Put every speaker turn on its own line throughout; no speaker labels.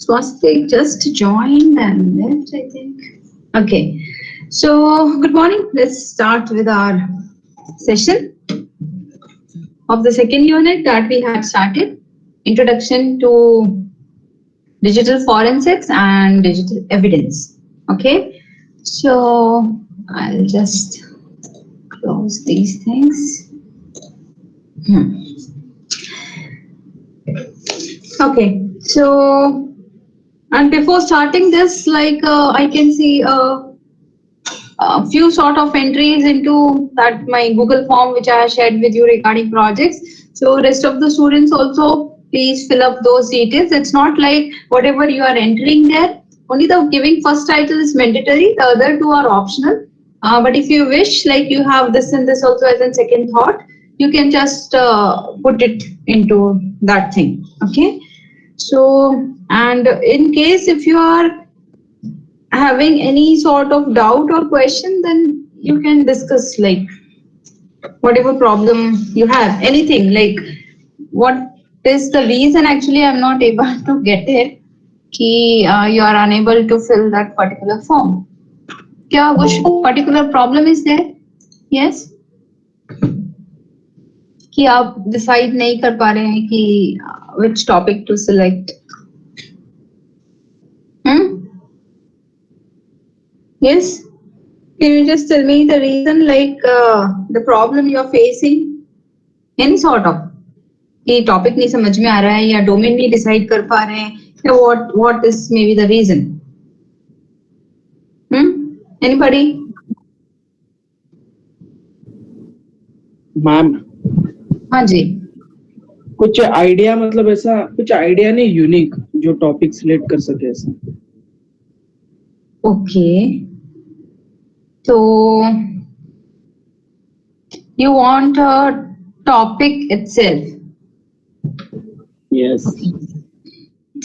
Swastik just joined and left, I think. Okay. So, good morning. Let's start with our session of the second unit that we had started. Introduction to digital forensics and digital evidence. Okay. So, I'll just close these things. Okay. So, and before starting this, I can see a few sort of entries into that my Google form which I shared with you regarding projects. So rest of the students also please fill up those details. It's not like whatever you are entering there. Only the giving first title is mandatory. The other two are optional. But if you wish, like you have this and this also as a second thought, you can just put it into that thing. Okay. So, and in case if you are having any sort of doubt or question, then you can discuss like whatever problem you have, anything like what is the reason actually I'm not able to get it, कि you are unable to fill that particular form. क्या कुछ particular problem is there? Yes. कि आप decide नहीं कर पा रहे हैं कि which topic to select. Yes. Can you just tell me the reason, like the problem you are facing? Any sort of ये टॉपिक नहीं समझ में आ रहा है या डोमेन नहीं डिसाइड कर पा रहे हैं या what is maybe the reason? Anybody?
Ma'am
हाँ जी,
कुछ आइडिया, मतलब ऐसा कुछ आइडिया नहीं यूनिक जो टॉपिक सिलेक्ट कर सके ऐसा.
ओके. तो you want a topic itself?
Yes.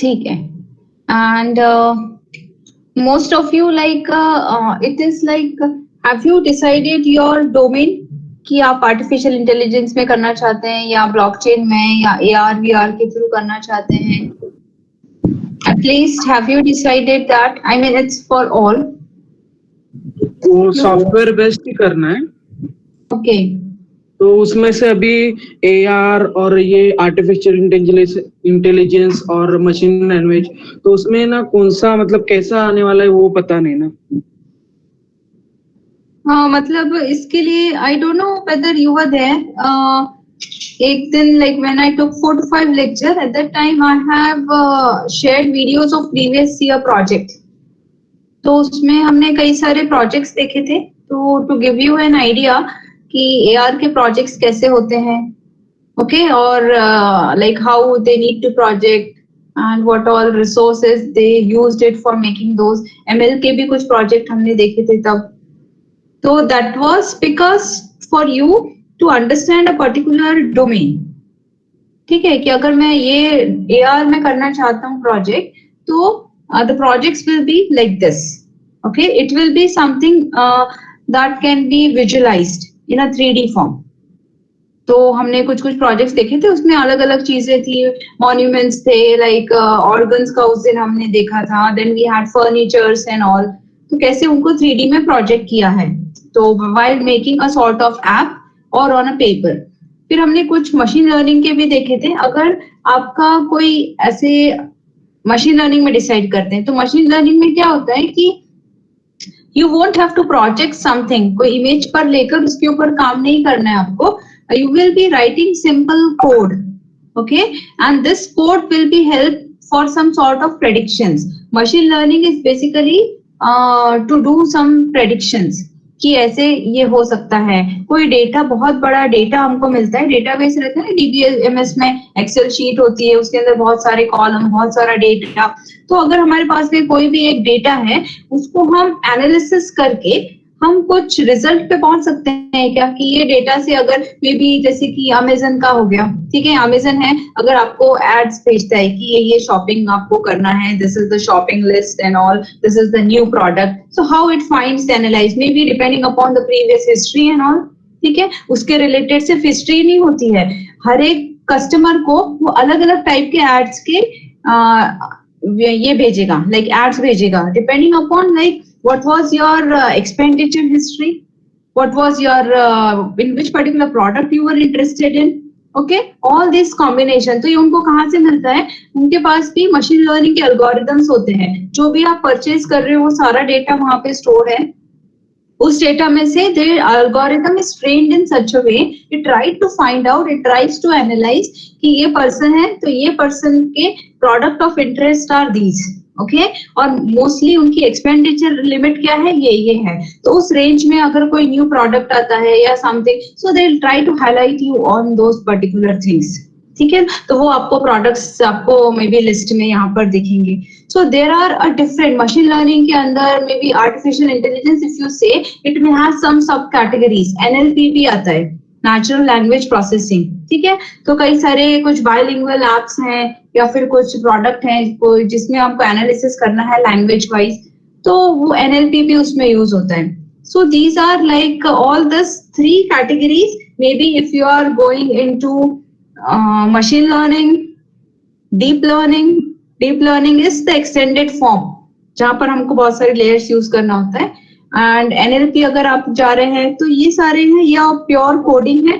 ठीक है. And most of you like it is like have you decided your domain कि आप आर्टिफिशियल इंटेलिजेंस में करना चाहते हैं या ब्लॉकचेन में या AR VR के थ्रू करना चाहते हैं? At least have you decided that? I mean it's for all.
वो सॉफ्टवेयर बेस्ड ही करना है.
Okay.
तो उसमें से अभी AR और ये आर्टिफिशियल इंटेलिजेंस और मशीन लैंग्वेज, तो उसमें ना कौन सा मतलब कैसा आने वाला है वो पता नहीं ना.
हाँ, मतलब इसके लिए I don't know whether you were there. एक दिन like when I took 4 to 5 lecture at that time I have shared videos of previous year project. तो उसमें हमने कई सारे प्रोजेक्ट्स देखे थे. तो to give you an idea कि AR के प्रोजेक्ट्स कैसे होते हैं, ओके, और like how they need to project and what all resources they used it for making those. ML के भी कुछ प्रोजेक्ट हमने देखे थे तब. तो that was because for you to understand a particular domain. ठीक है कि अगर मैं ये AR में करना चाहता हूँ प्रोजेक्ट, तो the projects will be like this. Okay, it will be something that can be visualized in a 3D form. तो हमने कुछ प्रोजेक्ट्स देखे थे, उसमें अलग अलग चीजें थी. मॉन्यूमेंट्स थे, लाइक ऑर्गन्स का उस दिन हमने देखा था. Then we had furnitures and all. तो कैसे उनको 3D में प्रोजेक्ट किया है, तो while making a sort of app or on a paper. फिर हमने कुछ मशीन लर्निंग के भी देखे थे. अगर आपका कोई ऐसे मशीन लर्निंग में डिसाइड करते हैं, तो मशीन लर्निंग में क्या होता है कि you won't have to project something. कोई इमेज पर लेकर उसके ऊपर काम नहीं करना है आपको. You will be writing simple code, okay, and this code will be help for some sort of predictions. Machine learning is basically to do some predictions कि ऐसे ये हो सकता है. कोई डेटा, बहुत बड़ा डेटा हमको मिलता है, डेटाबेस रहता है ना, DBMS में एक्सेल शीट होती है, उसके अंदर बहुत सारे कॉलम, बहुत सारा डेटा. तो अगर हमारे पास में कोई भी एक डेटा है, उसको हम एनालिसिस करके हम कुछ रिजल्ट पे पहुंच सकते हैं क्या, कि ये डेटा से अगर मे बी जैसे कि अमेजन का हो गया, ठीक है, अमेजन है, अगर आपको एड्स भेजता है कि ये शॉपिंग आपको करना है, this is the shopping list and all, this is the new product. So how it finds, analyse, may be depending upon the previous history and all. ठीक है, उसके रिलेटेड सिर्फ हिस्ट्री नहीं होती है, हर एक कस्टमर को वो अलग अलग टाइप के एड्स के ये भेजेगा, लाइक एड्स भेजेगा, depending upon like what was your expenditure history, what was your in which particular product you were interested in. Okay, all this combination. तो ये उनको कहाँ से मिलता है? उनके पास भी मशीन लर्निंग के एल्गोरिदम्स होते हैं, जो भी आप परचेज कर रहे हो वो सारा डेटा वहां पे स्टोर है. उस डेटा में से the algorithm is trained in such a way, it tries to find out, it tries to analyze कि ये पर्सन है तो ये पर्सन के product of interest are these. Okay, और मोस्टली उनकी एक्सपेंडिचर लिमिट क्या है, ये है. तो उस रेंज में अगर कोई न्यू प्रोडक्ट आता है या something, so they will try to highlight you on those particular things. ठीक है, तो वो आपको प्रोडक्ट्स आपको मे बी लिस्ट में यहाँ पर दिखेंगे. So there are a different machine learning के अंदर maybe artificial intelligence, if you say it may have some subcategories. NLP भी आता है, नेचुरल लैंग्वेज प्रोसेसिंग. ठीक है, तो कई सारे कुछ बायलिंगुअल एप्स हैं या फिर कुछ प्रोडक्ट हैं जिसमें आपको एनालिसिस करना है लैंग्वेज वाइज, तो वो एनएलपी भी उसमें यूज होता है. So these are like all this 3 categories. Maybe if you are going into machine learning, deep learning is the extended form जहां पर हमको बहुत सारे लेयर्स यूज करना होता है. एंड एनएलपी अगर आप जा रहे हैं तो ये सारे हैं या प्योर कोडिंग है,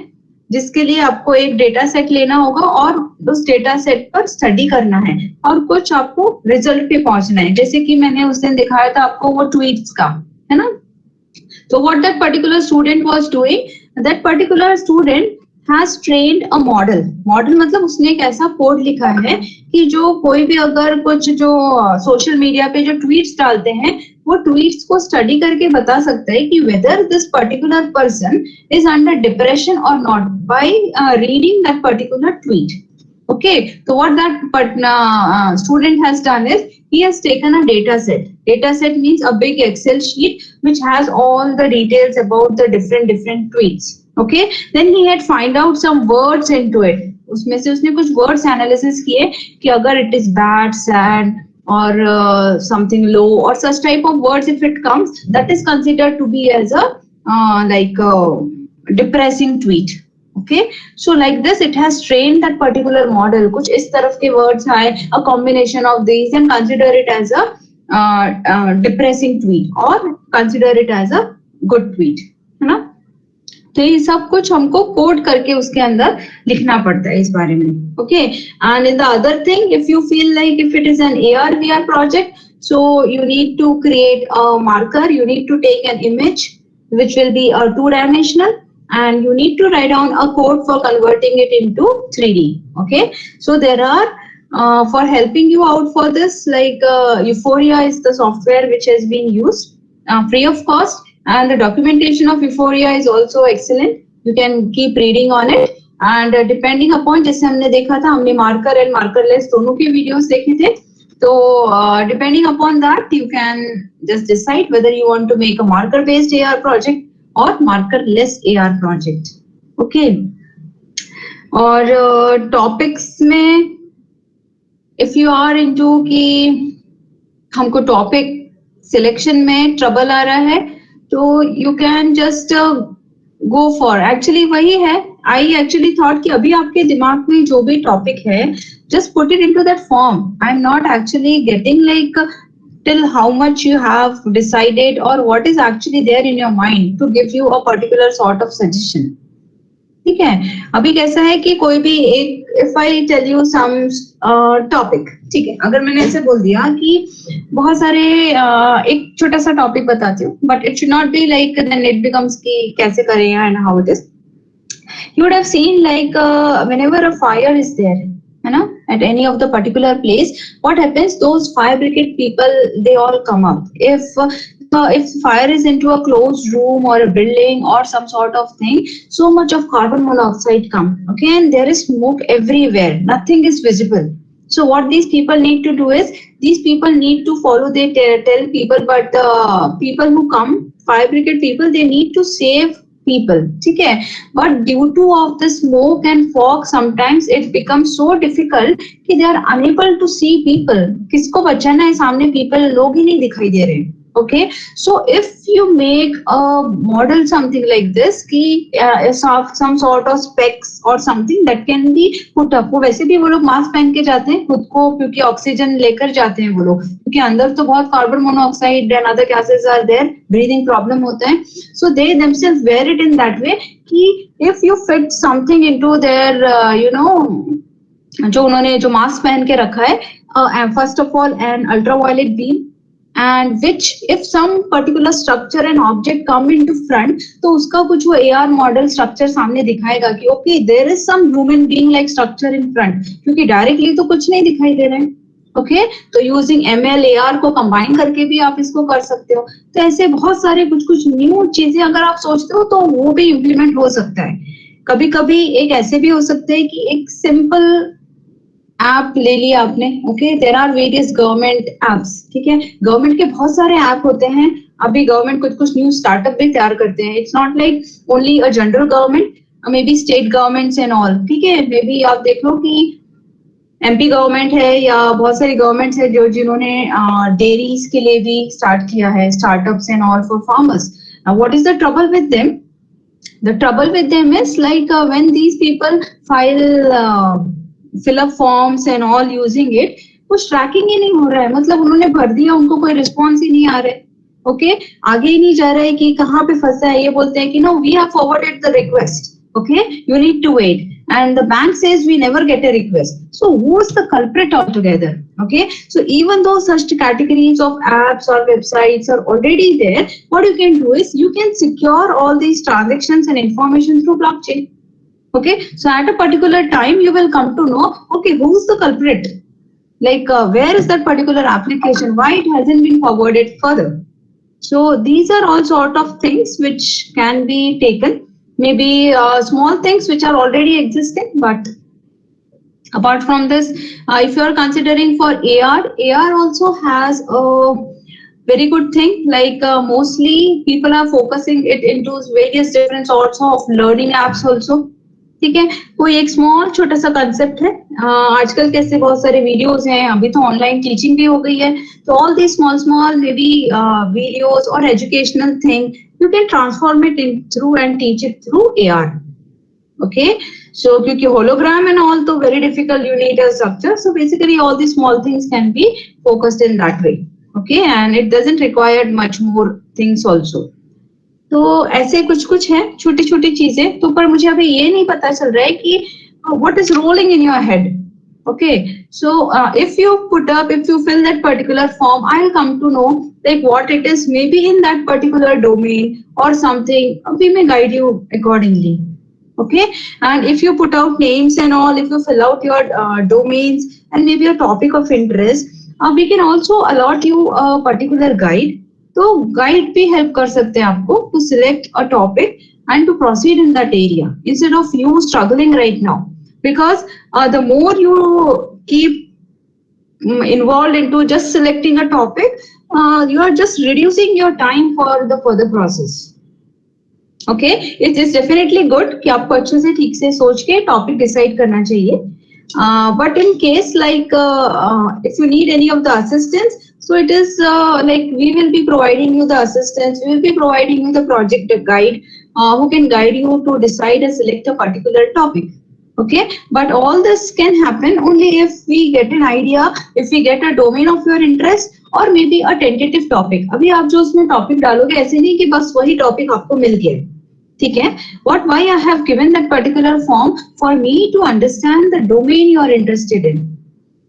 जिसके लिए आपको एक डेटा सेट लेना होगा और उस डेटा सेट पर स्टडी करना है और कुछ आपको रिजल्ट पे पहुंचना है. जैसे कि मैंने उस दिन दिखाया था आपको वो ट्वीट्स का, है ना. तो what that particular student was doing, that particular student has trained a model. Model मतलब उसने एक ऐसा कोड लिखा है कि जो कोई भी अगर कुछ जो सोशल मीडिया पे जो ट्वीट्स डालते हैं वो ट्वीट्स को स्टडी करके बता सकता है कि whether this particular person is under depression or not by reading that particular tweet. Okay, so what that student has done is he has taken a data set. Data set means a big Excel sheet which has all the details about the different tweets. Okay, then he had find out some words into it. उसमें से उसने कुछ words analysis किए कि अगर it is bad, sad or something low or such type of words if it comes, that is considered to be as a like a depressing tweet. Okay, so like this it has trained that particular model. कुछ इस तरफ के words आए, a combination of these, and consider it as a depressing tweet or consider it as a good tweet, है ना. तो ये सब कुछ हमको कोड करके उसके अंदर लिखना पड़ता है इस बारे में. Okay, and in the other thing, if you feel like if it is an AR VR project, so you need to create a marker, you need to take an image which will be a 2-dimensional, and you need to write down a code for converting it into 3D. Okay, so there are for helping you out for this, like Euphoria is the software which has been used free of cost. And the documentation of Euphoria is also excellent. You can keep reading on it. And depending upon, जैसे हमने देखा था, हमने marker and markerless दोनों के videos देखे थे. तो depending upon that, you can just decide whether you want to make a marker-based AR project or markerless AR project. Okay. और topics में, if you are into कि हमको topic selection में trouble आ रहा है, तो you can just go for, actually वही है. I actually thought कि अभी आपके दिमाग में जो भी टॉपिक है, just put it into that form. I'm not actually getting like till how much you have decided or what is actually there in your mind to give you a particular sort of suggestion. ठीक है, अभी कैसा है कि कोई भी एक, if I tell you some topic, ठीक है, अगर मैंने ऐसे बोल दिया कि बहुत सारे एक छोटा सा टॉपिक बताती हूँ, but it should not be like then it becomes कि कैसे करें and how it is. You would have seen like whenever a fire is there, है ना, at any of the particular place, what happens? Those fire brigade people, they all come up. If fire is into a closed room or a building or some sort of thing, so much of carbon monoxide come. Okay, and there is smoke everywhere. Nothing is visible. So what these people need to do is, these people need to follow. They tell people, but the people who come, fire brigade people, they need to save people. ठीक है, but due to of the smoke and fog, sometimes it becomes so difficult कि they are unable to see people. किसको बचाना है, सामने people लोग ही नहीं दिखाई दे रहे. Okay, so if you make a model something like this कि some sort of specs or something that can be put up, वो वैसे भी वो लोग मास्क पहन के जाते हैं खुद को, क्योंकि ऑक्सीजन लेकर जाते हैं वो लोग, क्योंकि अंदर तो बहुत carbon monoxide and other gases are there, breathing problem होता है, so they themselves wear it in that way कि if you fit something into there you know, जो उन्होंने जो मास्क पहन के रखा है, first of all an ultraviolet beam, and which if some particular structure and object come into front, तो उसका कुछ वो AR मॉडल स्ट्रक्चर सामने दिखाएगा कि okay there is some human being like structure in front, क्योंकि डायरेक्टली तो कुछ नहीं दिखाई दे रहा है। ओके, तो यूजिंग ML AR को कंबाइन करके भी आप इसको कर सकते हो। तो ऐसे बहुत सारे कुछ कुछ न्यू चीजें अगर आप सोचते हो तो वो भी इम्प्लीमेंट हो सकता है। कभी कभी एक ऐसे भी हो सकते हैं कि एक सिंपल ऐप ले लिया आपने, okay, there are various government apps, ठीक है, गवर्नमेंट के बहुत सारे ऐप होते हैं, अभी गवर्नमेंट कुछ कुछ न्यू स्टार्टअप भी तैयार करते हैं, it's not like only a general government, may be state governments and all, ठीक है, मे बी आप देख लो कि MP गवर्नमेंट है या बहुत सारी गवर्नमेंट्स है जो जिन्होंने डेयरीज के लिए भी स्टार्ट किया है, startups and all for farmers. What is the trouble with them? The trouble with them is like when these people fill up forms and all using it, कुछ ट्रैकिंग ही नहीं हो रहा है, मतलब उन्होंने भर दिया, उनको कोई रिस्पॉन्स ही नहीं आ रहा है, ओके, आगे ही नहीं जा रहा है कि कहाँ पे फंसा है, ये बोलते हैं कि no we have forwarded the request, okay, you need to wait, and the bank says we never get a request, so who's the culprit altogether? Okay, so even though such categories of apps or websites are already there, what you can do is you can secure all these transactions and information through blockchain. Okay, so at a particular time you will come to know, okay, who's the culprit, like where is that particular application, why it hasn't been forwarded further. So these are all sort of things which can be taken, maybe small things which are already existing, but apart from this, if you are considering for AR also has a very good thing, like mostly people are focusing it into various different sorts of learning apps also, ठीक है, कोई एक small छोटा सा concept है, आजकल कैसे बहुत सारे वीडियोस हैं, अभी तो ऑनलाइन टीचिंग भी हो गई है, तो all the small small maybe videos और educational thing you can transform it in through and teach it through AR. Okay, so क्योंकि hologram and all तो very difficult, you need a structure, so basically all these small things can be focused in that way. Okay, and it doesn't require much more things also. तो ऐसे कुछ कुछ है छोटी छोटी चीजें, तो पर मुझे अभी ये नहीं पता चल रहा है कि what is rolling in your head. Okay, so if you fill that particular form, I'll come to know like what it is, maybe in that particular domain or something, we may guide you accordingly. Okay, and if you put out names and all, if you fill out your domains and maybe a topic of interest, we can also allot you a particular guide. तो guide भी help कर सकते हैं आपको to select a topic and to proceed in that area instead of you struggling right now, because the more you keep involved into just selecting a topic, you are just reducing your time for the further process. Okay, it is definitely good कि आपको अच्छे से ठीक से सोच के topic decide करना चाहिए, but in case like if you need any of the assistance, so it is like we will be providing you the assistance, we will be providing you the project guide who can guide you to decide and select a particular topic. Okay, but all this can happen only if we get an idea, if we get a domain of your interest or maybe a tentative topic. अभी आप जो उसमें topic डालोगे ऐसे नहीं कि बस वही टॉपिक आपको मिल गया, ठीक है, what why I have given that particular form for me to understand the domain you are interested in.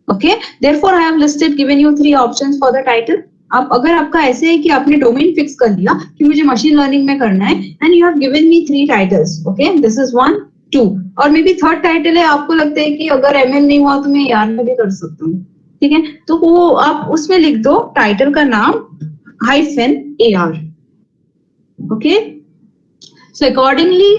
Okay, therefore I have listed given you 3 options for the title. आप अगर आपका ऐसे है कि आपने डोमेन फिक्स कर लिया कि मुझे मशीन लर्निंग में करना है and you have given me 3 titles, okay, this is 1 2 और मे बी थर्ड टाइटल है, आपको लगता है कि अगर ML नहीं हुआ तो मैं AR में भी कर सकता हूँ, ठीक है, तो वो आप उसमें लिख दो टाइटल का नाम -AR. Okay, so accordingly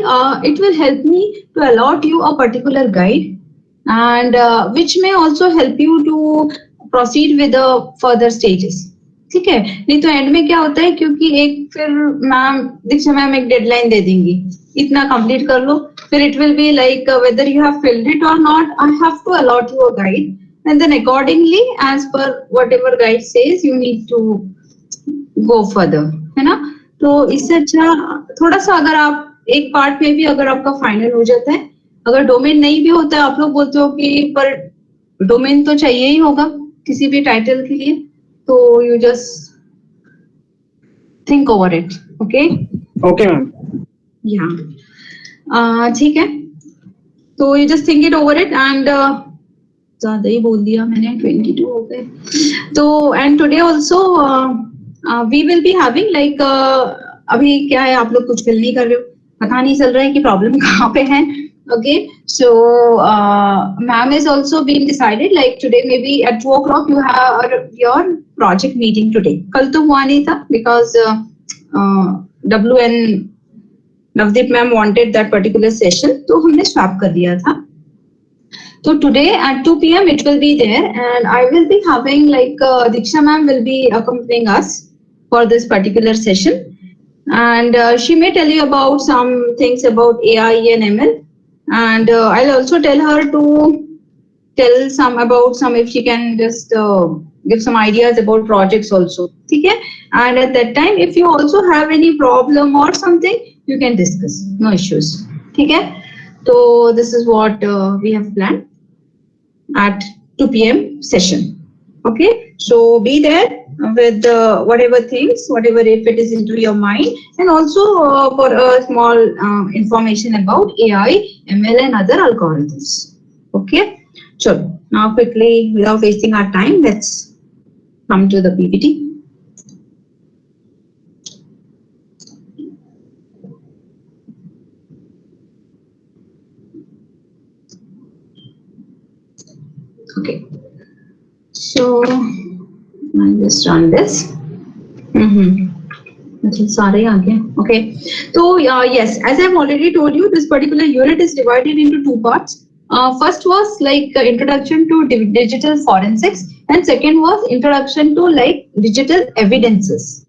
it will help me to allot you a particular guide and which may also help you to proceed with the further stages. ठीक है, नहीं तो एंड में क्या होता है, क्योंकि एक फिर मैम दीक्षा मैम एक डेडलाइन दे देंगी, इतना कंप्लीट कर लो, फिर it will be like whether you have filled it or not, I have to allot you a guide and then accordingly as per whatever guide says you need to go further, है ना। तो इससे अच्छा थोड़ा सा अगर आप एक पार्ट में भी अगर आपका फाइनल हो जाता है, अगर डोमेन नहीं भी होता है, आप लोग बोलते हो कि पर डोमेन तो चाहिए ही होगा किसी भी टाइटल के लिए, तो you just think over it, okay.
Okay ma'am.
या ठीक है, तो you just think it over it and ज्यादा ही बोल दिया मैंने, 22 हो गए। तो and today also we will be having like, अभी क्या है आप लोग कुछ फिल नहीं कर रहे हो, पता नहीं चल रहा है कि प्रॉब्लम कहाँ पे है। Okay, so ma'am is also being decided like today maybe at 2 o'clock you have your project meeting today. कल तो हुआ नहीं था because W N Navdeep ma'am wanted that particular session, तो हमने स्वैप कर दिया था। So today at 2 p.m. it will be there, and I will be having like Diksha ma'am will be accompanying us for this particular session, and she may tell you about some things about AI and ML, and I'll also tell her to tell some about some if she can just give some ideas about projects also. Okay, and at that time if you also have any problem or something you can discuss, no issues. Okay, so this is what we have planned at 2 p.m. session. Okay, so be there with whatever things, whatever if it is into your mind, and also for a small information about AI, ML, and other algorithms. Okay, so now quickly, without wasting our time, let's come to the PPT. Okay, so I'll just run this. Sorry, again. Okay. So, yes, as I've already told you, this particular unit is divided into two parts. First was like introduction to digital forensics, and second was introduction to like digital evidences.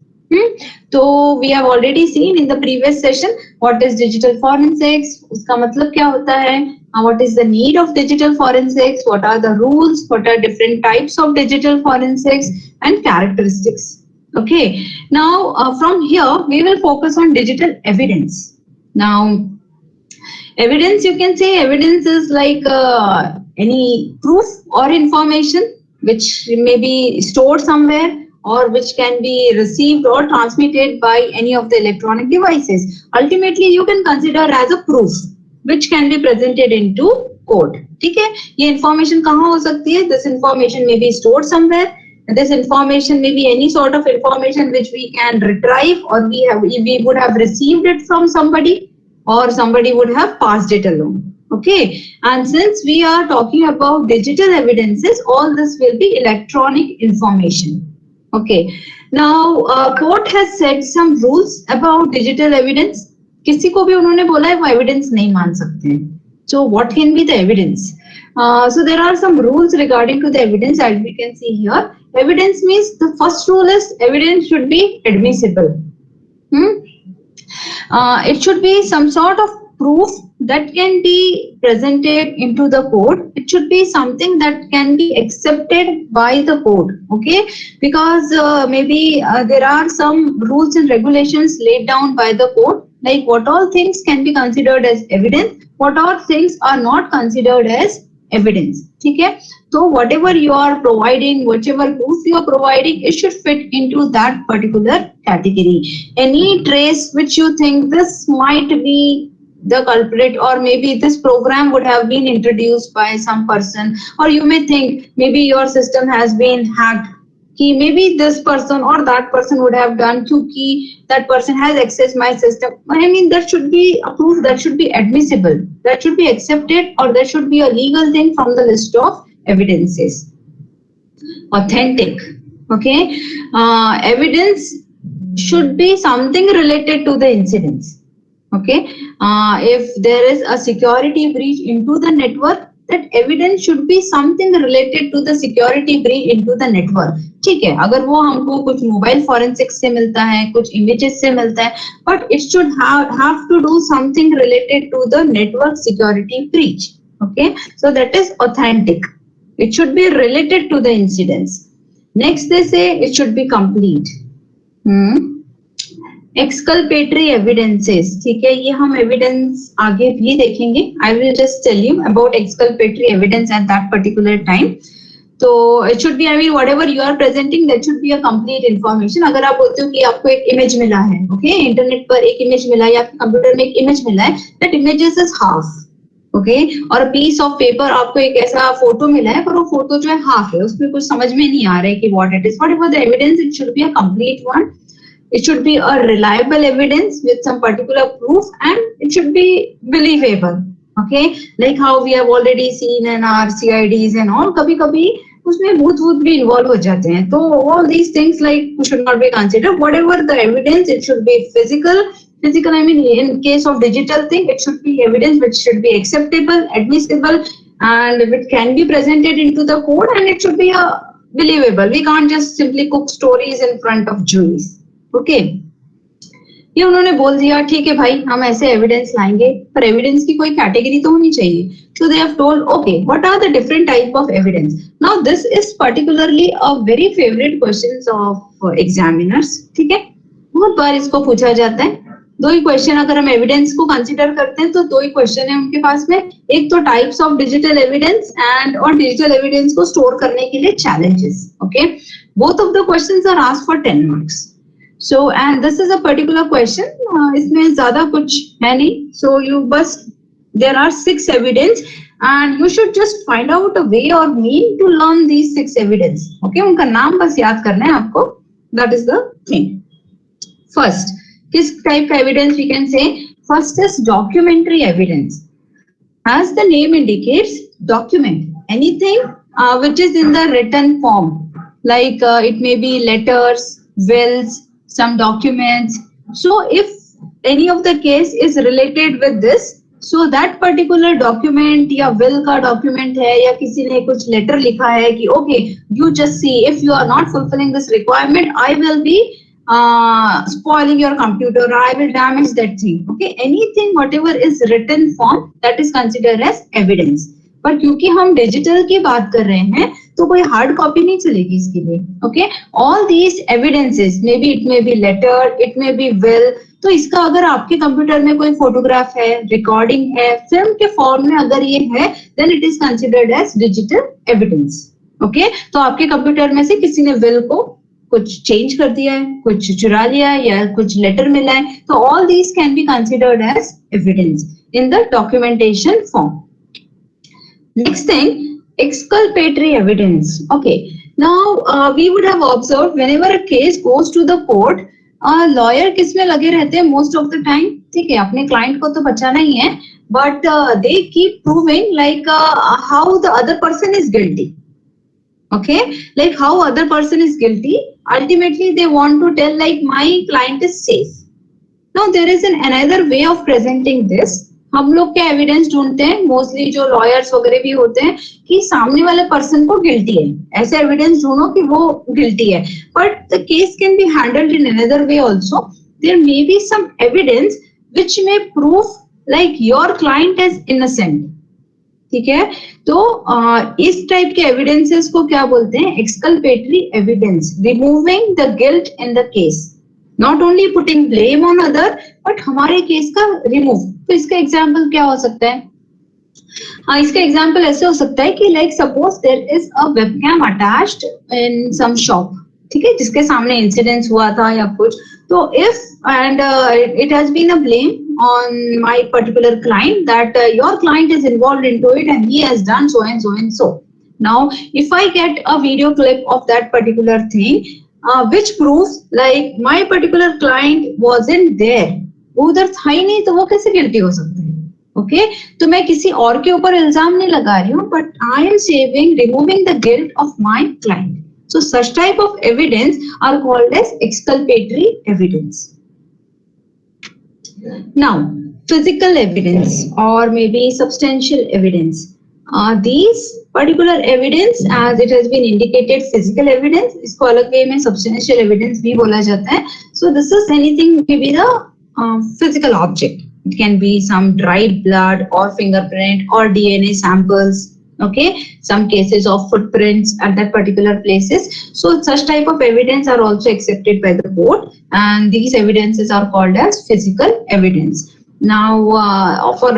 So we have already seen in the previous session what is digital forensics, उसका मतलब क्या होता है, what is the need of digital forensics, what are the rules, what are different types of digital forensics and characteristics. Okay, now from here we will focus on digital evidence. Now, evidence, you can say evidence is like any proof or information which may be stored somewhere or which can be received or transmitted by any of the electronic devices. Ultimately, you can consider as a proof which can be presented into code. ठीक है, ये information कहाँ हो सकती है? This information may be stored somewhere. This information may be any sort of information which we can retrieve, or we would have received it from somebody, or somebody would have passed it along. Okay, and since we are talking about digital evidences, all this will be electronic information. Okay, now court has set some rules about digital evidence. किसी को भी उन्होंने बोला है वो evidence नहीं मान सकते हैं. So what can be the evidence? So there are some rules regarding to the evidence as we can see here. Evidence means the first rule is evidence should be admissible. It should be some sort of proof that can be presented into the court. It should be something that can be accepted by the court. Okay, because maybe there are some rules and regulations laid down by the court, like what all things can be considered as evidence, what all things are not considered as evidence. ठीक है, so whatever you are providing, whatever proof you are providing, it should fit into that particular category. Any trace which you think this might be the culprit, or maybe this program would have been introduced by some person, or you may think maybe your system has been hacked, कि maybe this person or that person would have done क्योंकि that person has accessed my system. I mean, that should be a proof, that should be admissible, that should be accepted, or that should be a legal thing from the list of evidences. Authentic. Okay, evidence should be something related to the incidents. Okay, if there is a security breach into the network, that evidence should be something related to the security breach into the network. ठीक है, अगर वो हमको कुछ mobile forensics से मिलता है, कुछ इमेजेस से मिलता है, but it should have to do something related to the network security breach. Okay, so that is authentic. It should be related to the incidents. Next, they say it should be complete. Exculpatory evidences, ठीक है, ये हम evidence आगे भी देखेंगे. I will just tell you about exculpatory evidence at that particular time. तो it should be, I mean whatever you are presenting that should be a complete information. अगर आप बोलते हो कि आपको एक इमेज मिला है, ओके, इंटरनेट पर एक इमेज मिला है या आपके कंप्यूटर में एक इमेज मिला है, that images is half, okay, और पीस ऑफ पेपर आपको एक ऐसा फोटो मिला है पर वो फोटो जो है हाफ है, उसमें कुछ समझ में नहीं आ रहा है कि what it is. Whatever the evidence, it should be a complete one. It should be a reliable evidence with some particular proof, and it should be believable. Okay, like how we have already seen in our CIDs and all. कभी-कभी उसमें भूत भी involve हो जाते हैं. तो all these things like should not be considered. Whatever the evidence, it should be physical. Physical, I mean, in case of digital thing, it should be evidence which should be acceptable, admissible, and it can be presented into the court, and it should be a believable. We can't just simply cook stories in front of juries. Okay, ये उन्होंने बोल दिया, ठीक है भाई, हम ऐसे evidence लाएंगे, पर एविडेंस की कोई कैटेगरी तो होनी चाहिए. So they have told, okay, what are the different type of evidence. Now this is particularly a very favourite questions of examiners. ठीक है, बहुत बार इसको पूछा जाता है. दो ही क्वेश्चन अगर हम एविडेंस को कंसीडर करते हैं तो दो ही क्वेश्चन है उनके पास में. एक तो types of digital evidence and और डिजिटल एविडेंस को स्टोर करने के लिए challenges. Okay, both of the questions are asked for 10 marks. So, and this is a particular question. इसमें ज़्यादा कुछ है नहीं. So you bust, there are 6 evidence, and you should just find out a way or mean to learn these 6 evidence. Okay, उनका नाम बस याद करना है आपको. That is the thing. First, किस type का evidence we can say? First is documentary evidence. As the name indicates, document anything which is in the written form, like it may be letters, wills, some documents. So if any of the case is related with this, so that particular document या will का document है या किसी ने कुछ letter लिखा है कि okay, you just see, if you are not fulfilling this requirement, I will be spoiling your computer, or I will damage that thing. Okay, anything whatever is written form, that is considered as evidence. पर क्योंकि हम digital की बात कर रहे हैं तो कोई हार्ड कॉपी नहीं चलेगी इसके लिए. Okay, all these evidences, maybe it may be letter, it may be will. तो इसका अगर आपके कंप्यूटर में कोई फोटोग्राफ है, रिकॉर्डिंग है, फिल्म के फॉर्म में अगर ये है, then it is considered as digital evidence. Okay, तो आपके कंप्यूटर में से किसी ने विल को कुछ चेंज कर दिया है, कुछ चुरा लिया है या कुछ लेटर मिला है, तो all these can be considered as evidence in the documentation form. Next thing, exculpatory evidence. Okay, now we would have observed whenever a case goes to the court, lawyer किसमें लगे रहते हैं most of the time. ठीक है, अपने client को तो बचाना ही है, but they keep proving like how the other person is guilty. Okay, like how other person is guilty. Ultimately, they want to tell like my client is safe. Now there is another way of presenting this. हम लोग क्या evidence ढूंढते हैं, mostly जो lawyers वगैरह भी होते हैं, कि सामने वाले पर्सन को गिल्टी है, ऐसे एविडेंस ढूंढो कि वो गिल्टी है. But the case can be handled in another way also. There may B some evidence which may prove like your client is innocent. ठीक है, तो इस टाइप के एविडेंसेस को क्या बोलते हैं? Exculpatory evidence, removing the guilt in the case, not only putting blame on other, but हमारे केस का रिमूव. तो इसका एग्जाम्पल क्या हो सकता है? इसका एग्जाम्पल ऐसे हो सकता है कि like suppose there is a webcam attached in some shop. ठीक है, जिसके सामने इंसिडेंस हुआ था या कुछ. तो if and it has been a blame on my particular client that your client is involved into it and he has done so and so and so. Now if I get a video clip of that particular thing which proves like my particular client wasn't there, वो उधर था ही नहीं, तो वो कैसे guilty हो सकता है? ओके, तो मैं किसी और के ऊपर इल्जाम नहीं लगा रही हूँ, but I am saving, removing the guilt of my client. So such type of evidence are called as exculpatory evidence. Now physical evidence or maybe substantial evidence. These particular evidence, as it has been indicated, physical evidence, इसको अलग वे में substantial evidence भी बोला जाता है. So this is anything maybe the physical object. It can be some dried blood or fingerprint or DNA samples. Okay, some cases of footprints at that particular places. So such type of evidence are also accepted by the court, and these evidences are called as physical evidence. Now, for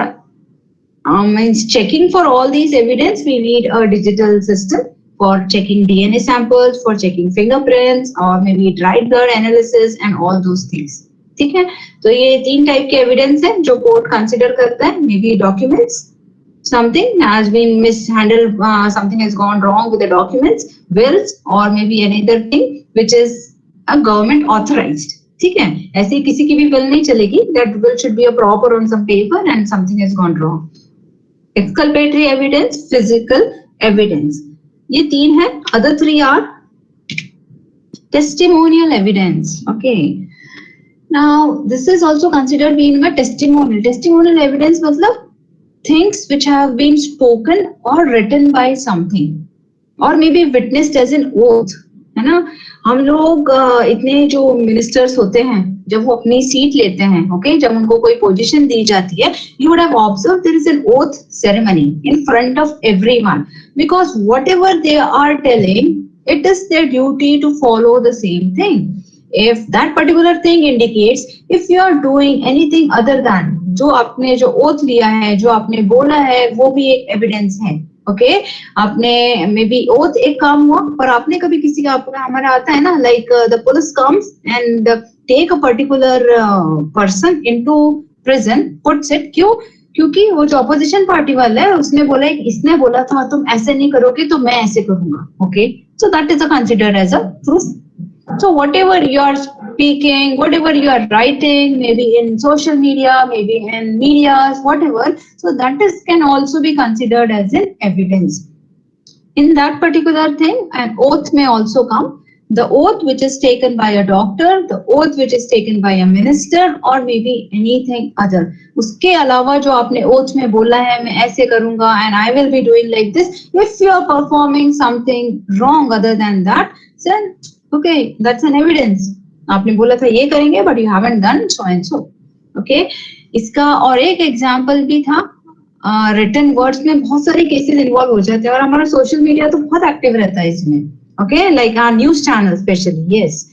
means checking for all these evidence, we need a digital system for checking DNA samples, for checking fingerprints, or maybe dried blood analysis and all those things. ठीक है, तो ये तीन type के evidence है जो court consider करता है. May be documents, something has been mishandled, something has gone wrong with the documents, wills, or maybe any other thing which is a government authorized. ठीक है, ऐसे किसी की भी will नहीं चलेगी. That will should be a proper on some paper and something has gone wrong. Exculpatory evidence, physical evidence. ये तीन है. Other three are testimonial evidence. Okay. Now this is also considered being a testimonial. Testimonial evidence मतलब things which have been spoken or written by something or maybe witnessed as an oath. है ना, हम लोग इतने जो ministers होते हैं जब वो अपनी सीट लेते हैं, ओके, जब उनको कोई पोजीशन दी जाती है, you would have observe there is an oath ceremony in front of everyone, because whatever they are telling it is their duty to follow the same thing. If that particular thing indicates, if you are doing anything other than जो आपने जो oath लिया है, जो आपने बोला है, वो भी एक evidence है. ओके, आपने मे बी ओथ एक काम हुआ पर आपने कभी किसी का, आपका हमारा आता है ना, like the police comes and take a particular person into prison, puts it. क्यों? क्योंकि वो जो अपोजिशन पार्टी वाला है उसने बोला, इसने बोला था तुम ऐसे नहीं करोगे तो मैं ऐसे करूंगा. Okay, so that is considered as a proof. So whatever you are speaking, whatever you are writing, maybe in social media, maybe in medias, whatever, so that is can also be considered as an evidence. In that particular thing, an oath may also come. The oath which is taken by a doctor, the oath which is taken by a minister, or maybe anything other. उसके अलावा जो आपने oath में बोला है, मैं ऐसे करूंगा and I will be doing like this. If you are performing something wrong other than that, then okay, that's an evidence. आपने बोला था ये करेंगे but you haven't done so and so. Okay, इसका और एक एग्जाम्पल भी था. रिटन वर्ड्स में बहुत सारे केसेस इन्वॉल्व हो जाते हैं और हमारा सोशल मीडिया तो बहुत एक्टिव रहता है इसमें. Okay, like our news channel specially. Yes,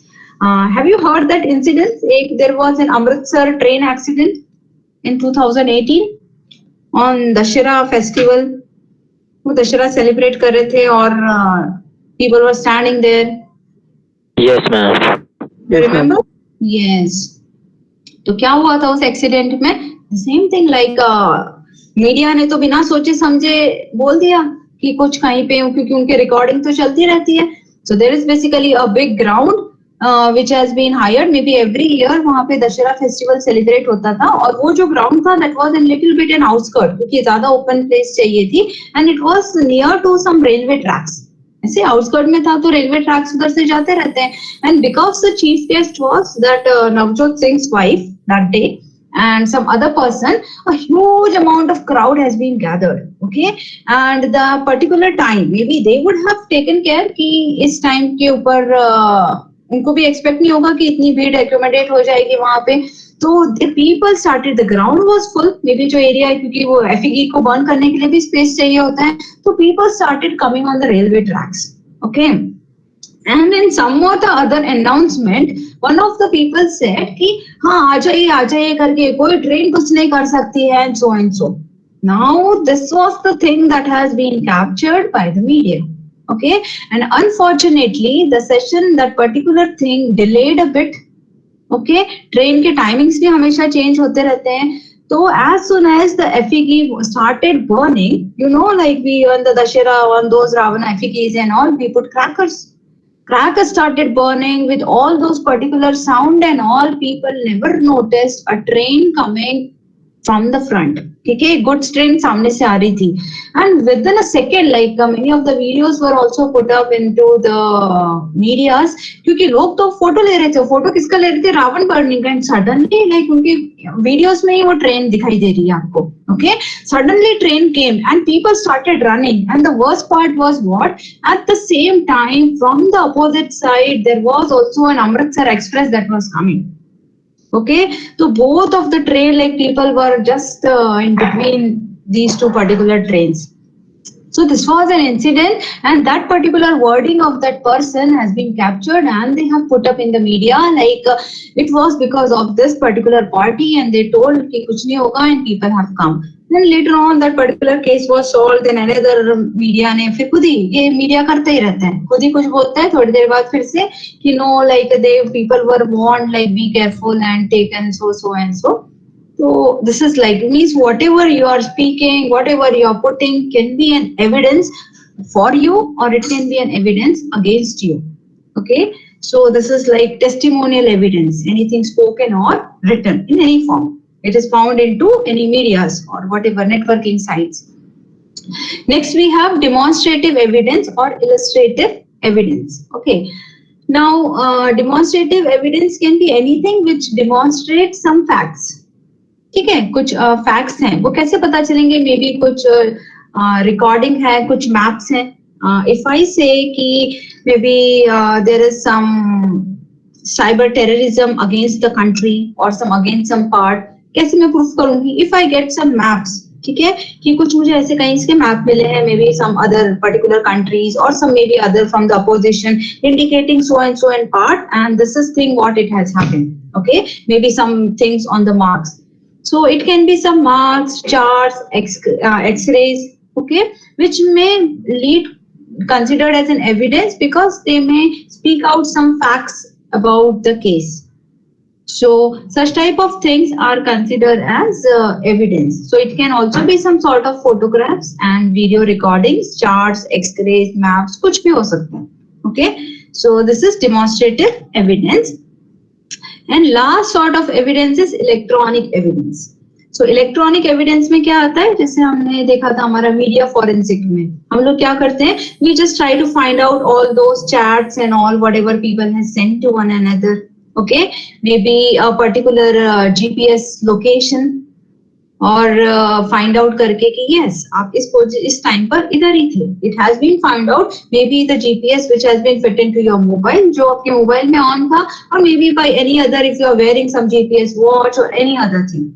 have you heard that incident? एक there was an Amritsar train accident in 2018 on Dussehra festival. वो दशहरा सेलिब्रेट कर रहे थे और people were standing there.
Yes, ma'am.
Remember? Yes. तो क्या हुआ था उस एक्सीडेंट में? सेम थिंग, लाइक मीडिया ने तो बिना सोचे समझे बोल दिया कि कुछ कहीं पे, क्योंकि उनकी रिकॉर्डिंग तो चलती रहती है. So there is basically a big ground which has been hired maybe every year. वहां पे दशहरा फेस्टिवल सेलिब्रेट होता था और वो जो ग्राउंड था that was in little bit an outskirt, क्योंकि ज्यादा ओपन प्लेस चाहिए थी and it was near to some railway tracks. ऐसे आउटस्कर्ट में था तो रेलवे ट्रैक्स उधर से जाते रहते हैं. And because the chief guest was that Navjot सिंह's wife that day and some other person, a huge amount of crowd has been gathered. Okay, and the particular time maybe they would have taken care कि इस time के ऊपर उनको भी expect नहीं होगा कि इतनी भीड़ एक्यूमुलेट हो जाएगी वहां पे. तो the people started, the ground was full, maybe जो एरिया है, क्योंकि वो एफईगी को बर्न करने के लिए भी स्पेस चाहिए होता है, तो people started coming on the railway tracks. Okay, and in some or the other announcement, one of the people said कि हाँ आ जाइए करके, कोई ट्रेन कुछ नहीं कर सकती है and so and so. Now this was the thing that has been captured by the media. Okay, and unfortunately the session, that particular thing delayed a bit. Okay, train के टाइमिंग्स भी हमेशा change होते रहते हैं. तो as soon as the effigy started burning, you know, like we on the Dashera, on those Ravana effigys and all, we put crackers. Crackers started burning with all those particular sound and all. People never noticed a train coming from the front. ठीक है, goods train सामने से आ रही थी and within a second, like many of the videos were also put up into the medias, क्योंकि लोग तो photo ले रहे थे. फोटो किसका ले रहे थे? रावण बर्निंग का. एंड सडनली, लाइक उनकी वीडियोस में ही वो ट्रेन दिखाई दे रही है आपको. Okay, suddenly train came and people started running and the worst part was what, at the same time from the opposite side there was also an Amritsar express that was coming. Okay, so both of the train, like people were just in between these two particular trains. So this was an incident, and that particular wording of that person has been captured, and they have put up in the media like it was because of this particular party, and they told कि कुछ नहीं होगा, and people have come. Then later on that particular case was solved. Then another media ने फिर खुद ही ये media करते ही रहते हैं, खुद ही कुछ बोलते हैं, थोड़ी देर बाद फिर से कि no, like they people were warned like be careful and take and so and so. So this is like means whatever you are speaking, whatever you are putting can be an evidence for you, or it can be an evidence against you. Okay, so this is like testimonial evidence, anything spoken or written in any form. It is found into any medias or whatever networking sites. Next we have demonstrative evidence or illustrative evidence. Okay, now demonstrative evidence can be anything which demonstrates some facts. ठीक है, कुछ facts हैं, वो कैसे पता चलेंगे? May be कुछ recording है, कुछ मैप्स हैं. इफ आई से कि maybe there is some cyber terrorism against the country और सम अगेंस्ट सम पार्ट, कैसे मैं प्रूफ करूंगी? If I get some maps, ठीक है, कि कुछ मुझे ऐसे कहीं इसके मैप मिले हैं, may be some other particular countries or some maybe other from the opposition indicating so and part, and this is thing what it has happened. Okay, may be some things on the marks. So it can be some marks, charts, X-rays, okay, which may lead considered as an evidence because they may speak out some facts about the case. So such type of things are considered as evidence. So it can also be some sort of photographs and video recordings, charts, X-rays, maps, कुछ भी हो सकता है. Okay, so this is demonstrative evidence. And last sort of evidence is electronic evidence. So electronic evidence में क्या आता है? जैसे हमने देखा था हमारा मीडिया फॉरेंसिक में, हम लोग क्या करते हैं? We just try to find out all those chats and all whatever people has sent to one another. Okay, maybe a particular GPS location और फाइंड आउट करके कि यस आप इस टाइम पर इधर ही थे. It has been find out maybe the GPS which has been fit into your mobile, जो आपके मोबाइल में ऑन था, or maybe by any other if you are wearing some GPS watch or any other thing.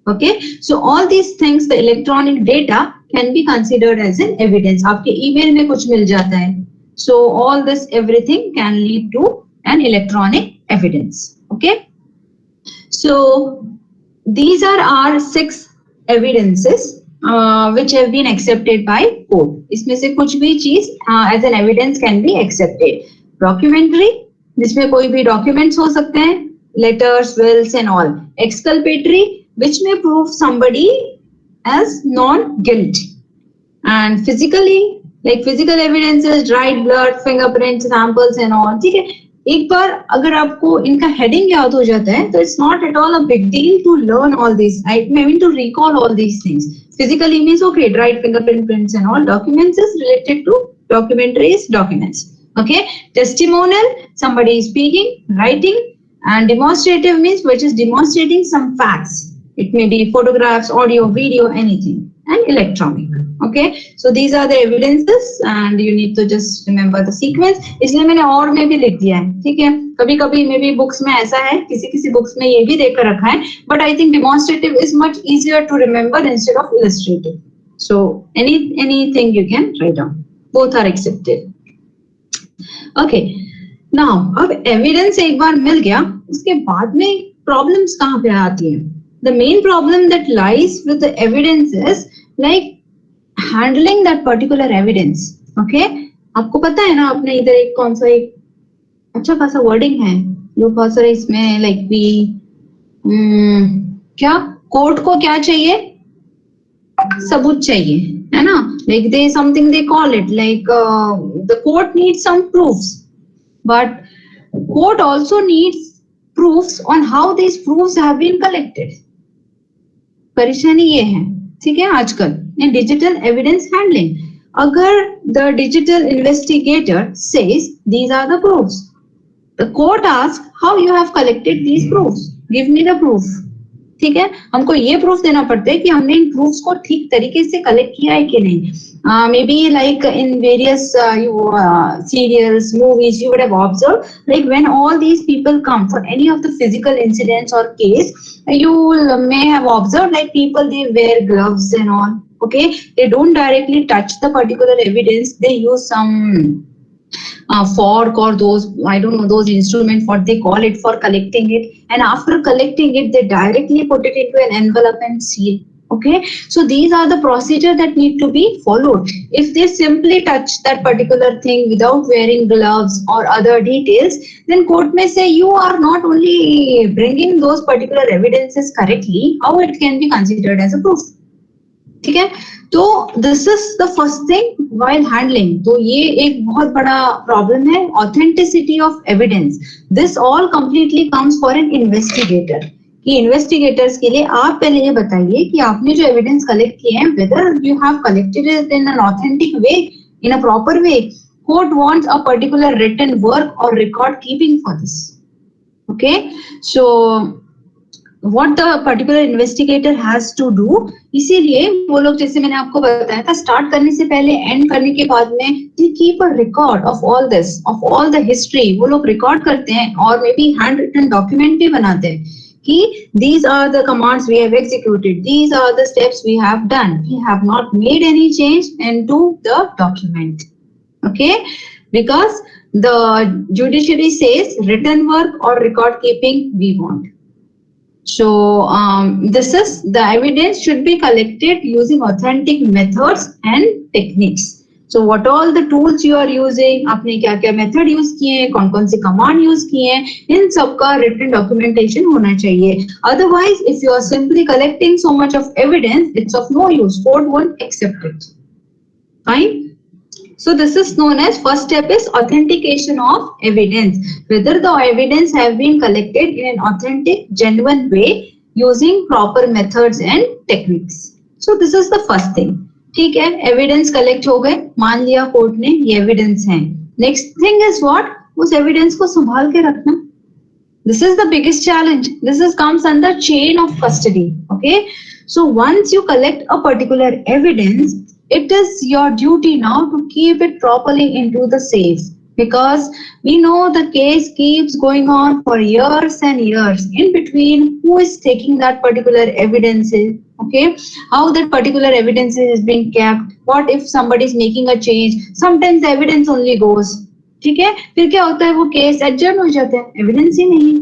Okay, so all these things, the electronic data can be considered as an evidence. आपके email में कुछ मिल जाता है. So all this everything can lead to an electronic evidence. Okay, so these are our 6 evidences which have been accepted by court. इसमें से कुछ भी चीज as an evidence can be accepted. Documentary, जिसमें कोई भी documents हो सकते हैं, letters, wills and all. Exculpatory, which may prove somebody as non-guilty. And physically, like physical evidences, dried blood, fingerprints, samples and all. ठीक है, एक बार अगर आपको इनका हेडिंग याद हो जाता है तो it's not at all a big deal to learn all these. I mean to recall all these things. Physically means okay, dried fingerprint prints and all. Documents is related to documentaries, documents. Okay, testimonial, somebody is speaking, writing, and demonstrative means which is demonstrating some facts. It may be photographs, audio, video, anything, and electronic. Okay, so these are the evidences, and you need to just remember the sequence. इसलिए मैंने और में भी लिख दिया है, ठीक है. कभी कभी मे बी बुक्स में ऐसा है, किसी बुक्स में ये भी देकर रखा है, but I think demonstrative is much easier to remember instead of illustrative. So anything you can write down. Both are accepted. Okay, now अब evidence एक बार मिल गया, उसके बाद में problems कहाँ पे आती हैं? The main problem that lies with the evidence is like handling that particular evidence. Okay, आपको पता है ना, आपने इधर एक कौन सा एक अच्छा खासा वर्डिंग है जो बहुत सारे इसमें लाइक भी क्या कोर्ट को क्या चाहिए? सबूत चाहिए, है ना. Like they something they call it like the court needs some proofs, but court also needs proofs on how these proofs have been collected. परेशानी ये है, ठीक है, आजकल इन डिजिटल एविडेंस हैंडलिंग. अगर the digital investigator says these are the proofs, the court ask how you have collected these proofs, give me the proof. ठीक है, हमको ये प्रूफ देना पड़ता है कि हमने इन प्रूफ्स को ठीक तरीके से कलेक्ट किया है कि नहीं. May be like in various serials, movies, you would have observed like when all these people come for any of the physical incidents or case, you may have observed like people they wear gloves and all. Okay, they don't directly touch the particular evidence. They use some fork or those, I don't know, those instruments, what they call it, for collecting it. And after collecting it, they directly put it into an envelope and seal. Okay, so these are the procedure that need to be followed. If they simply touch that particular thing without wearing gloves or other details, then court may say you are not only bringing those particular evidences correctly, how it can be considered as a proof. ठीक है, तो this is the first thing while handling. तो ये एक बहुत बड़ा problem है, authenticity of evidence. This all completely comes for an investigator. कि इन्वेस्टिगेटर्स के लिए आप पहले ये बताइए कि आपने जो एविडेंस कलेक्ट किए हैं, whether you have collected it in an authentic way, in a proper way. Court wants a particular written work or record keeping for this. Okay, so what the particular investigator has to do. इसीलिए वो लोग, जैसे मैंने आपको बताया था, start करने से पहले, एंड करने के बाद में, they keep a record of all this, of all the history. वो लोग रिकॉर्ड करते हैं और maybe handwritten document भी बनाते हैं कि these are the commands we have executed, these are the steps we have done, we have not made any change into the document. Okay, because the judiciary says written work or record keeping we want. So this is, the evidence should be collected using authentic methods and techniques. So what all the tools you are using, आपने क्या क्या method use किए हैं, कौन कौन सी command use किए हैं, इन सब का written documentation होना चाहिए. Otherwise, if you are simply collecting so much of evidence, it's of no use. Court won't accept it. Fine. So this is known as, first step is authentication of evidence. Whether the evidence have been collected in an authentic, genuine way using proper methods and techniques. So this is the first thing. ठीक है, evidence collect हो गए, मान लिया court ने ये evidence है. Next thing is what? उस evidence को संभाल के रखना. This is the biggest challenge. This is comes under chain of custody. Okay, so once you collect a particular evidence, it is your duty now to keep it properly into the safe, because we know the case keeps going on for years and years. In between, who is taking that particular evidence? Okay, how that particular evidence is being kept? What if somebody is making a change? Sometimes the evidence only goes. ठीक है, फिर क्या होता है, वो case adjourn हो जाता है, एविडेंस ही नहीं.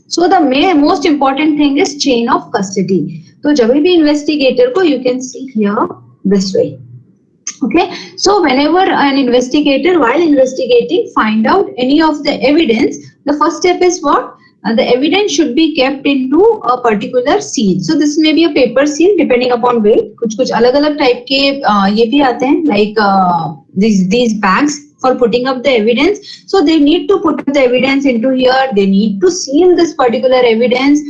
So the most important thing is chain of custody. तो जब भी इन्वेस्टिगेटर को, you can see here this way. Okay, so whenever an investigator, while investigating, find out any of the evidence, the first step is what? The evidence should be kept into a particular seal. So this may be a paper seal depending upon weight. कुछ अलग-अलग type के ये भी आते हैं, like these bags for putting up the evidence. So they need to put the evidence into here. They need to seal this particular evidence,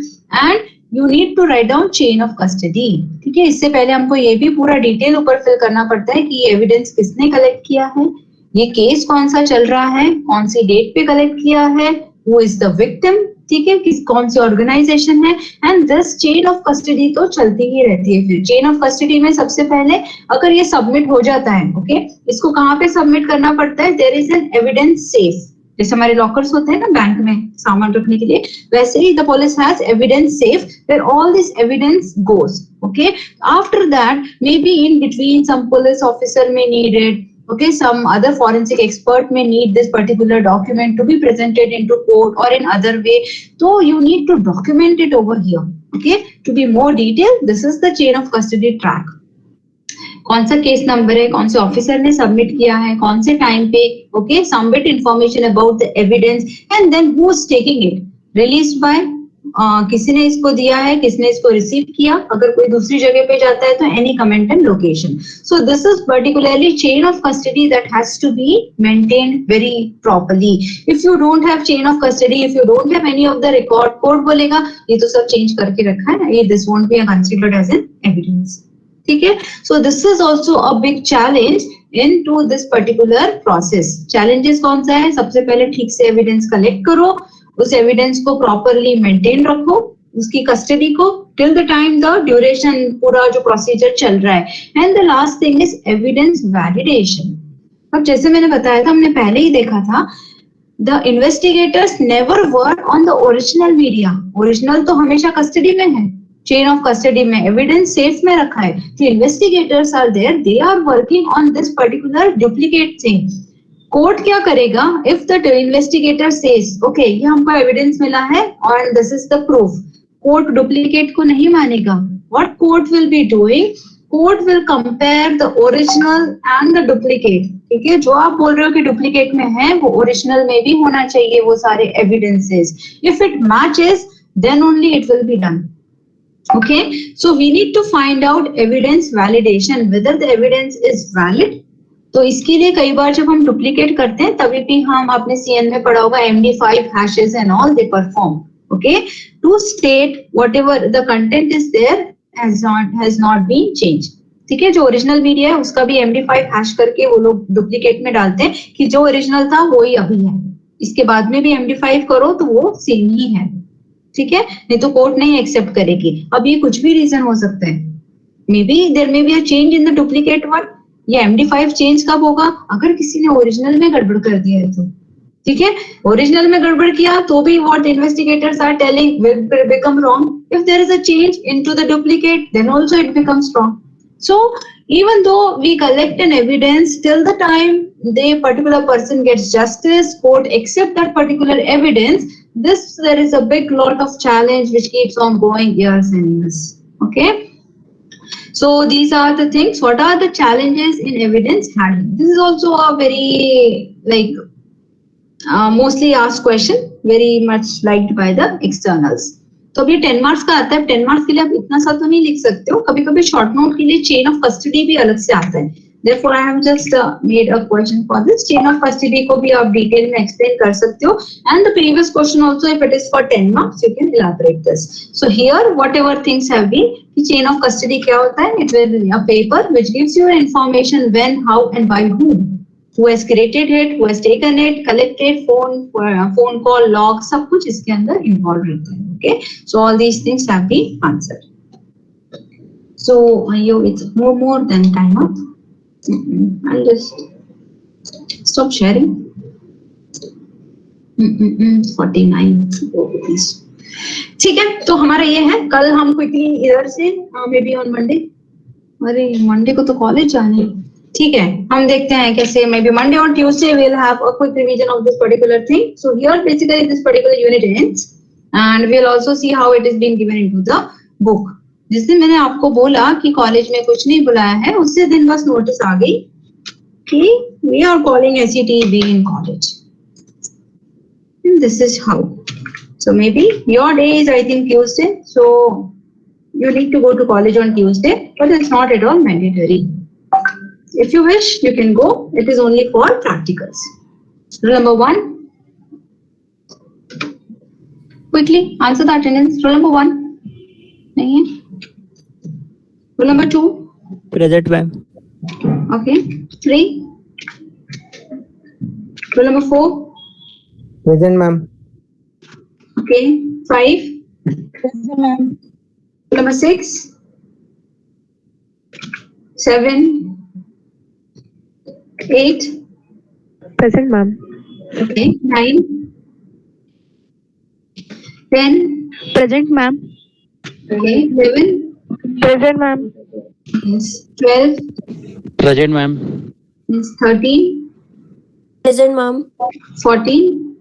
and you need to write down chain of custody. ठीक है, इससे पहले हमको ये भी पूरा detail ऊपर fill करना पड़ता है कि ये एविडेंस किसने कलेक्ट किया है, ये केस कौन सा चल रहा है, कौन सी डेट पे कलेक्ट किया है, who is the victim, ठीक है, किस कौन सी ऑर्गेनाइजेशन है. And this chain of custody तो चलती ही रहती है. फिर चेन ऑफ कस्टडी में सबसे पहले अगर ये सबमिट हो जाता है, ओके, इसको कहाँ पे सबमिट करना पड़ता है? There is an evidence safe. जैसे हमारे लॉकर्स होते हैं ना बैंक में सामान रखने के लिए, वैसे ही the police has evidence safe where all this evidence goes. Okay, after that maybe in between some police officer में needed, okay, some other forensic expert may need this particular document to be presented into court or in other way, so you need to document it over here. Okay, to be more detailed, this is the chain of custody track. कौन सा case number है, कौन से officer ने submit किया है, कौन से टाइम पे, okay, submit information about the evidence, and then who is taking it, released by, किसी ने इसको दिया है, किसने इसको रिसीव किया, अगर कोई दूसरी जगह पे जाता है तो any comment and location. So this is particularly chain of custody that has to be maintained very properly. If you don't have chain of custody, if you don't have any of the record, court बोलेगा ये तो सब change करके रखा है, ये this won't be considered as an evidence. ठीक है, so this is also a big challenge into this particular process. Challenges कौन सा है? सबसे पहले ठीक से एविडेंस कलेक्ट करो, उस एविडेंस को प्रॉपरली मेंटेन रखो, उसकी कस्टडी को till the time the duration पूरा जो प्रोसीजर चल रहा है. And the last thing is evidence validation. अब जैसे मैंने बताया था, हमने पहले ही देखा था, the investigators never work on the original media. Original तो हमेशा कस्टडी में है, चेन ऑफ कस्टडी में एविडेंस सेफ में रखा है, तो investigators are there, they are working on this particular duplicate thing. Court क्या करेगा? If the investigator says okay ये हमको एविडेंस मिला है और this is the proof, court duplicate को नहीं मानेगा. What court will be doing? Court will compare the original and the duplicate. ठीक है, जो आप बोल रहे हो कि डुप्लीकेट में है वो ओरिजिनल में भी होना चाहिए वो सारे evidences. If it matches then only it will be done. Okay, so we need to find out evidence validation, whether the evidence is valid. तो इसके लिए कई बार जब हम डुप्लीकेट करते हैं तभी भी हम अपने CN में पढ़ा होगा MD5 hashes and all they perform. Okay, to state whatever the content is there has not been changed. ठीक है, जो ओरिजिनल मीडिया है उसका भी MD5 हैश करके वो लोग डुप्लीकेट में डालते हैं कि जो ओरिजिनल था वो ही अभी है, इसके बाद में भी MD5 करो तो वो सेम ही है. ठीक है, नहीं तो कोर्ट नहीं एक्सेप्ट करेगी. अब ये कुछ भी रीजन हो सकता है, maybe there may be a change in the duplicate one. ये MD5 चेंज कब होगा? अगर किसी ने ओरिजिनल में गड़बड़ कर दिया है तो. ठीक है, ओरिजिनल में गड़बड़ किया तो भी what investigators are telling will become wrong. If there is a change into the duplicate then also it becomes wrong. So even though we collect an evidence, till the time the particular person gets justice, court accept that particular evidence, there is a big lot of challenge which keeps on going years and years. Okay, so these are the things. What are the challenges in evidence handling? This is also a very mostly asked question, very much liked by the externals. तो अभी 10 marks का आता है. 10 marks के लिए आप इतना सा तो नहीं लिख सकते हो, कभी कभी शॉर्ट नोट के लिए चेन ऑफ कस्टडी भी अलग से आता है. Therefore, I have just made a question for this. Chain of custody को भी आप डिटेल में एक्सप्लेन कर सकते हो. And the previous question also, if it is for 10 marks, you can elaborate this. So here, whatever things have been, chain of custody क्या होता है? It will be a paper which gives you information when, how, and by whom. Who has created it, who has taken it, collected, phone call, log, सब कुछ इसके अंदर involved रहता है. Okay, so all these things have been answered. So it's more than time up. I'll just stop sharing. 49 rupees. ठीक है, तो हमारा ये है. कल हम क्विकली इधर से मे बी ऑन मंडे, अरे मंडे को तो कॉलेज जाने. ठीक है, हम देखते हैं कैसे. मे बी मंडे और Tuesday we'll have a quick revision of this particular thing. So here basically this particular unit ends and we'll also see how it is being given into the book. जिस दिन मैंने आपको बोला कि college में कुछ नहीं बुलाया है, उसी दिन बस नोटिस आ गई कि we are calling SET being in college. And this is how. So maybe your day is I think Tuesday. So you need to go to college on Tuesday, but it's not at all mandatory. If you wish, you can go. It is only for practicals. Rule number 1. Quickly answer the attendance. Rule number 1. नहीं है. Rule number 2.
Present, ma'am.
Okay. 3. Rule number 4.
Present, ma'am.
Okay. 5.
Present, ma'am.
Rule number 6. 7. 8.
Present, ma'am.
Okay. 9. 10.
Present, ma'am.
Okay. 11.
Present, ma'am.
Yes. 12.
Present, ma'am.
Yes. 13.
Present, ma'am.
14.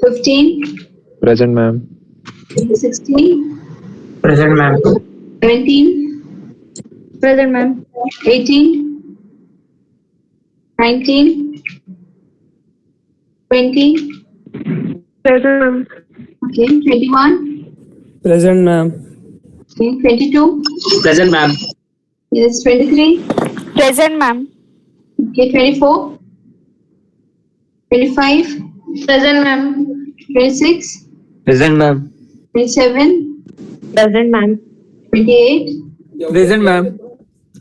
15.
Present, ma'am.
16.
Present, ma'am.
17.
Present, ma'am.
18. 19. 20.
Present, ma'am.
Okay. 21.
Present, ma'am.
Okay. 22.
Present, ma'am.
Yes. 23.
Present, ma'am.
Okay. 24. 25.
Present, ma'am.
26.
Present, ma'am.
27.
Present, ma'am.
28.
Present, ma'am.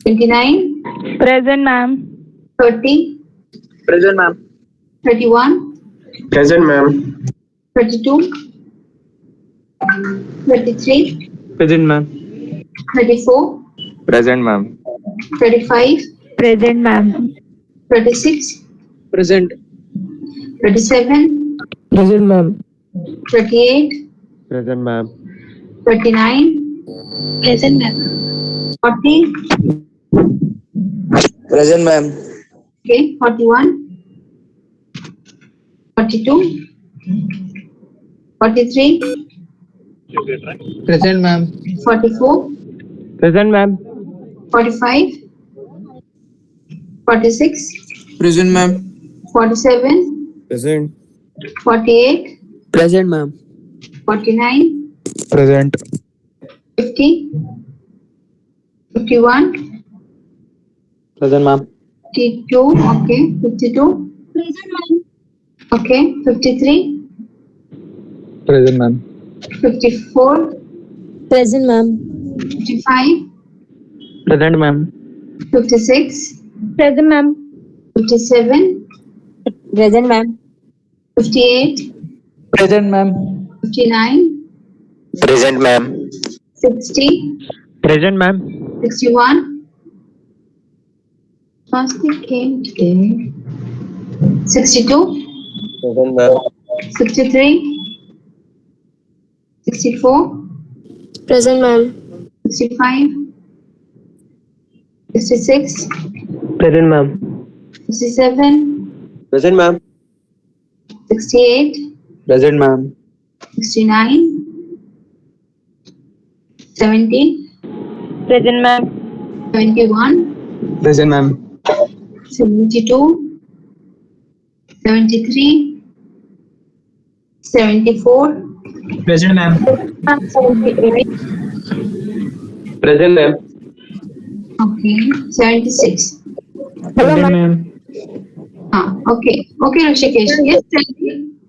29.
Present, ma'am.
30.
Present, ma'am.
31.
Present, ma'am.
32. 33.
Present, ma'am.
34.
Present, ma'am.
35.
Present, ma'am.
36.
Present.
37.
Present, ma'am.
38.
Present, ma'am.
39,
Present, ma'am.
40,
Present, ma'am.
okay, 41, 42, 43,
Present, ma'am.
44,
Present, ma'am.
45, 46,
Present, ma'am.
47,
Present.
48,
Present, ma'am.
49,
Present.
50, 51,
Present, ma'am.
52, okay, 52, okay, 53,
Present, ma'am.
54,
Present, ma'am.
55,
Present, ma'am.
56,
Present, ma'am.
57,
Present, ma'am.
58,
Present, ma'am.
59,
Present, ma'am.
60,
Present, ma'am.
61. Lastly came today. 62,
Present, ma'am.
63, 64,
Present, ma'am.
65, 66,
Present, ma'am.
67,
Present, ma'am.
68,
Present, ma'am.
69, 70,
Present, ma'am.
71,
Present, ma'am.
72, 73, 74,
Present, ma'am.
78,
Present, ma'am.
okay, 76.
Present, ma'am.
Okay, okay, Rishikesh. Yes, tell me.